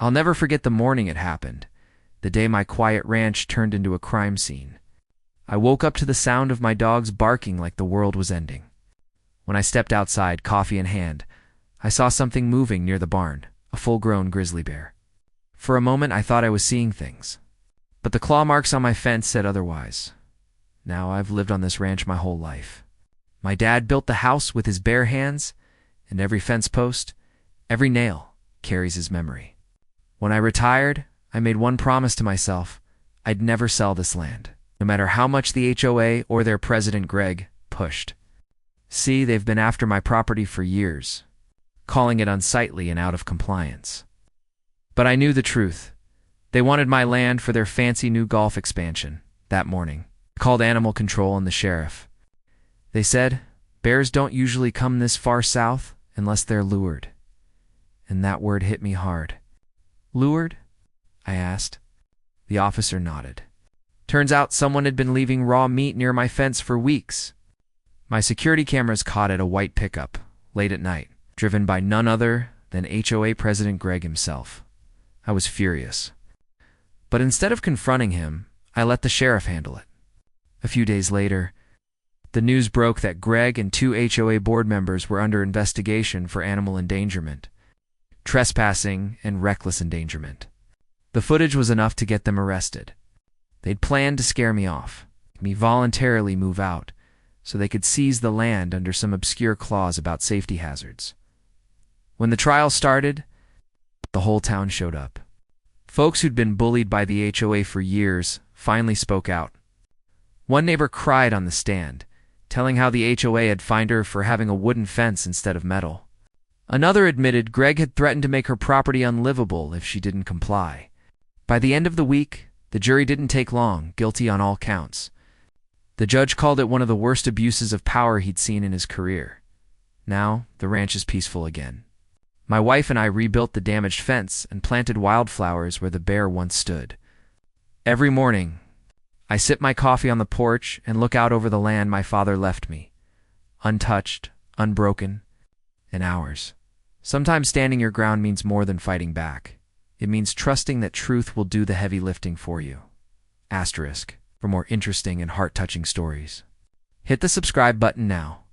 I'll never forget the morning it happened, the day my quiet ranch turned into a crime scene. I woke up to the sound of my dogs barking like the world was ending. When I stepped outside, coffee in hand, I saw something moving near the barn, a full-grown grizzly bear. For a moment, I thought I was seeing things, but the claw marks on my fence said otherwise. Now I've lived on this ranch my whole life. My dad built the house with his bare hands, and every fence post, every nail, carries his memory. When I retired, I made one promise to myself: I'd never sell this land, no matter how much the HOA or their president Greg pushed. See, they've been after my property for years, calling it unsightly and out of compliance. But I knew the truth. They wanted my land for their fancy new golf expansion. That morning, I called animal control and the sheriff. They said, bears don't usually come this far south unless they're lured. And that word hit me hard. Lured? I asked. The officer nodded. Turns out someone had been leaving raw meat near my fence for weeks. My security cameras caught it, a white pickup, late at night, driven by none other than HOA President Greg himself. I was furious. But instead of confronting him, I let the sheriff handle it. A few days later, the news broke that Greg and 2 HOA board members were under investigation for animal endangerment, trespassing, and reckless endangerment. The footage was enough to get them arrested. They'd planned to scare me off, make me voluntarily move out, so they could seize the land under some obscure clause about safety hazards. When the trial started, the whole town showed up. Folks who'd been bullied by the HOA for years finally spoke out. One neighbor cried on the stand, telling how the HOA had fined her for having a wooden fence instead of metal. Another admitted Greg had threatened to make her property unlivable if she didn't comply. By the end of the week, the jury didn't take long, guilty on all counts. The judge called it one of the worst abuses of power he'd seen in his career. Now, the ranch is peaceful again. My wife and I rebuilt the damaged fence and planted wildflowers where the bear once stood. Every morning, I sip my coffee on the porch and look out over the land my father left me, untouched, unbroken, and ours. Sometimes standing your ground means more than fighting back. It means trusting that truth will do the heavy lifting for you. **, for more interesting and heart-touching stories. Hit the subscribe button now.